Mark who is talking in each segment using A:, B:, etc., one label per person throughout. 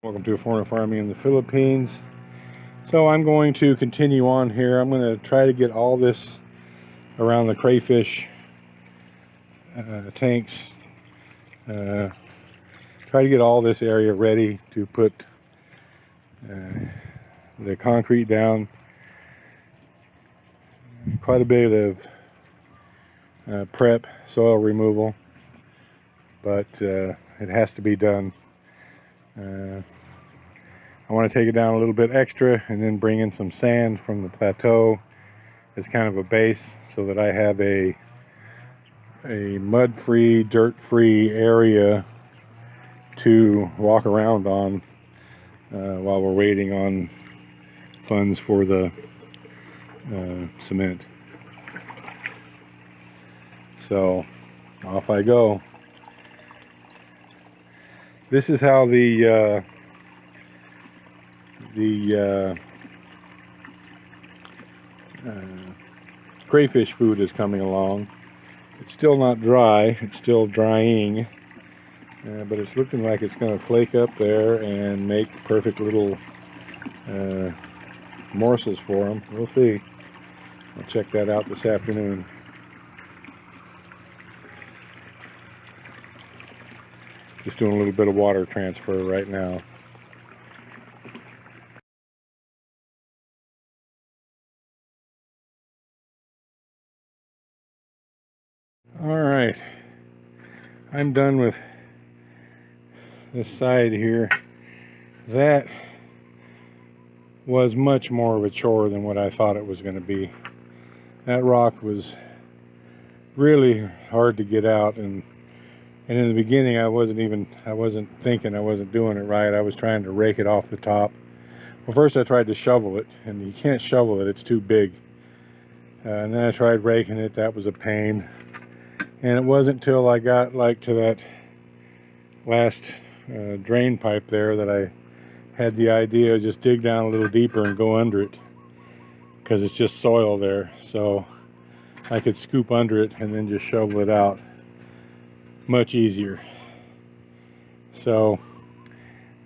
A: Welcome to Foreigner Farming in the Philippines. So I'm going to continue on here. I'm going to try to get all this around the crayfish tanks. Try to get all this area ready to put the concrete down. Quite a bit of prep, soil removal, but it has to be done. I want to take it down a little bit extra and then bring in some sand from the plateau as kind of a base so that I have a mud-free, dirt-free area to walk around on while we're waiting on funds for the cement. So off I go. This is how the crayfish food is coming along. It's still not dry, it's still drying, but it's looking like it's going to flake up there and make perfect little morsels for them. We'll see. I'll check that out this afternoon. Just doing a little bit of water transfer right now. Alright, I'm done with this side here. That was much more of a chore than what I thought it was going to be. That rock was really hard to get out, and in the beginning I wasn't thinking I wasn't doing it right. I was trying to rake it off the top. Well, first I tried to shovel it, and you can't shovel it, it's too big. And then I tried raking it. That was a pain. And it wasn't till I got like to that last drain pipe there that I had the idea to just dig down a little deeper and go under it, because it's just soil there. So I could scoop under it and then just shovel it out. Much easier. So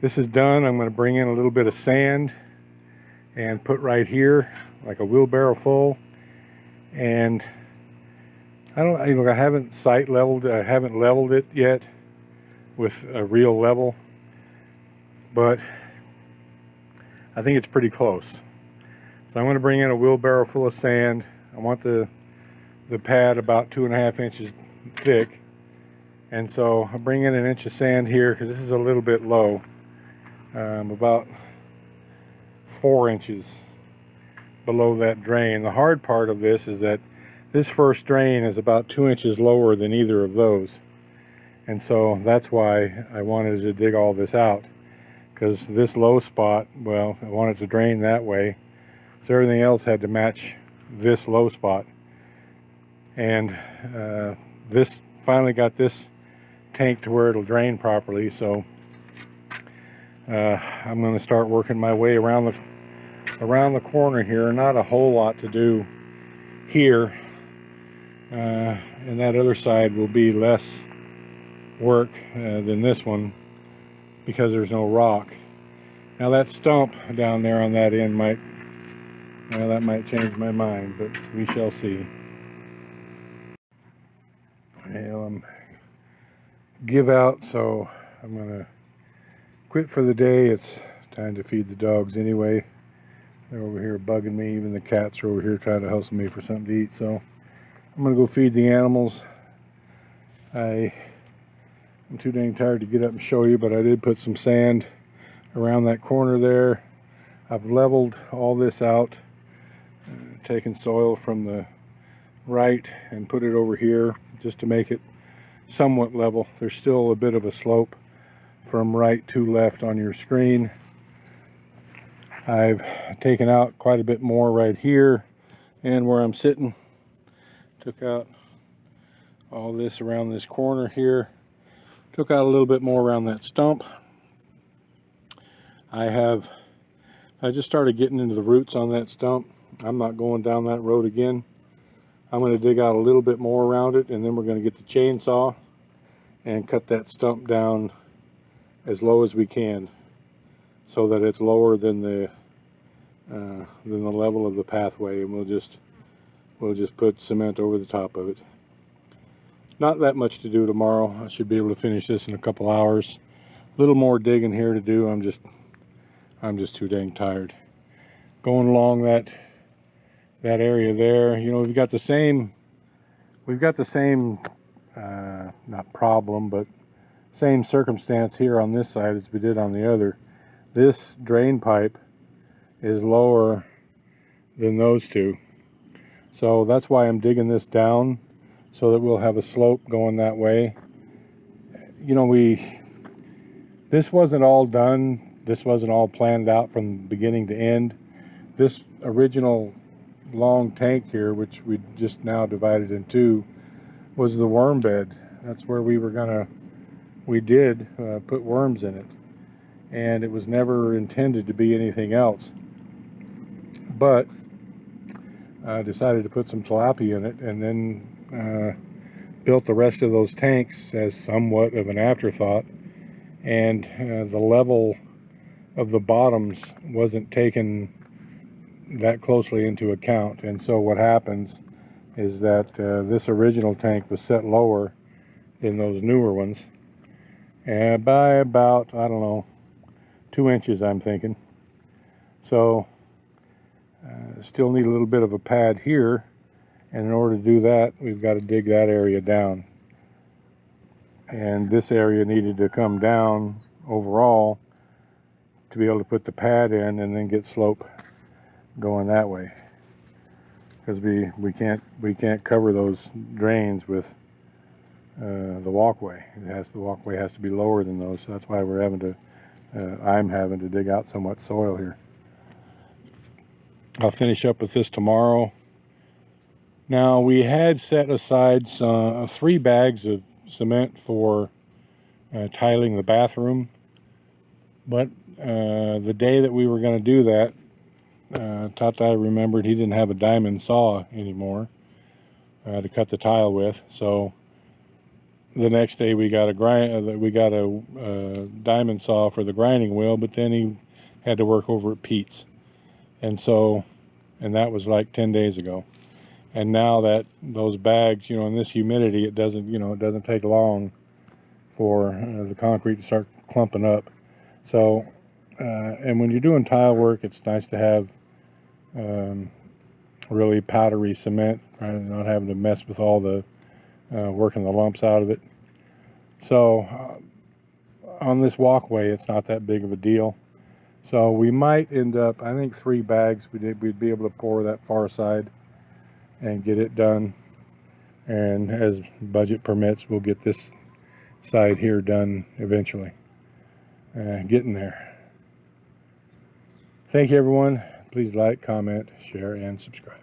A: this is done. I'm going to bring in a little bit of sand and put right here, like a wheelbarrow full. And I haven't I haven't leveled it yet with a real level, but I think it's pretty close. So I'm going to bring in a wheelbarrow full of sand. I want the pad about 2.5 inches thick, and so I'll bring in 1 inch of sand here because this is a little bit low, about 4 inches below that drain. The hard part of this is that this first drain is about 2 inches lower than either of those. And so that's why I wanted to dig all this out. Because this low spot, well, I wanted to drain that way. So everything else had to match this low spot. And this finally got this tank to where it'll drain properly. So I'm going to start working my way around the corner here. Not a whole lot to do here. And that other side will be less work than this one because there's no rock. Now that stump down there on that end might change my mind, but we shall see. I'll give out, so I'm gonna quit for the day. It's time to feed the dogs anyway. They're over here bugging me. Even the cats are over here trying to hustle me for something to eat, so I'm gonna go feed the animals. I'm too dang tired to get up and show you, but I did put some sand around that corner there. I've leveled all this out, taken soil from the right and put it over here just to make it somewhat level. There's still a bit of a slope from right to left on your screen. I've taken out quite a bit more right here and where I'm sitting. Took out all this around this corner here. Took out a little bit more around that stump. I just started getting into the roots on that stump. I'm not going down that road again. I'm going to dig out a little bit more around it, and then we're going to get the chainsaw and cut that stump down as low as we can. so that it's lower than the level of the pathway, and we'll just put cement over the top of it. Not that much to do tomorrow. I should be able to finish this in a couple hours. A little more digging here to do. I'm just too dang tired. Going along that area there, you know, we've got the same not problem, but same circumstance here on this side as we did on the other. This drain pipe is lower than those two, so that's why I'm digging this down, so that we'll have a slope going that way. You know, this wasn't all done, this wasn't all planned out from beginning to end. This original long tank here, which we just now divided in two, was the worm bed. That's where we did put worms in it, and it was never intended to be anything else. But I decided to put some tilapia in it, and then built the rest of those tanks as somewhat of an afterthought, and the level of the bottoms wasn't taken that closely into account. And so what happens is that this original tank was set lower than those newer ones, and by about, I don't know, 2 inches, I'm thinking. So still need a little bit of a pad here, and in order to do that, we've got to dig that area down, and this area needed to come down overall to be able to put the pad in and then get slope going that way, because we can't cover those drains with the walkway. The walkway has to be lower than those, so that's why we're having to I'm having to dig out so much soil here. I'll finish up with this tomorrow. Now, we had set aside 3 bags of cement for tiling the bathroom, but the day that we were going to do that, Tata remembered he didn't have a diamond saw anymore to cut the tile with. So the next day we got a diamond saw for the grinding wheel, but then he had to work over at Pete's, and that was like 10 days ago. And now that those bags, you know, in this humidity, it doesn't take long for the concrete to start clumping up. So and when you're doing tile work, it's nice to have really powdery cement, right? Not having to mess with all the working the lumps out of it. So on this walkway, it's not that big of a deal. So we might end up, I think 3 bags, we'd be able to pour that far side and get it done. And as budget permits, we'll get this side here done eventually. Getting there. Thank you, everyone. Please like, comment, share, and subscribe.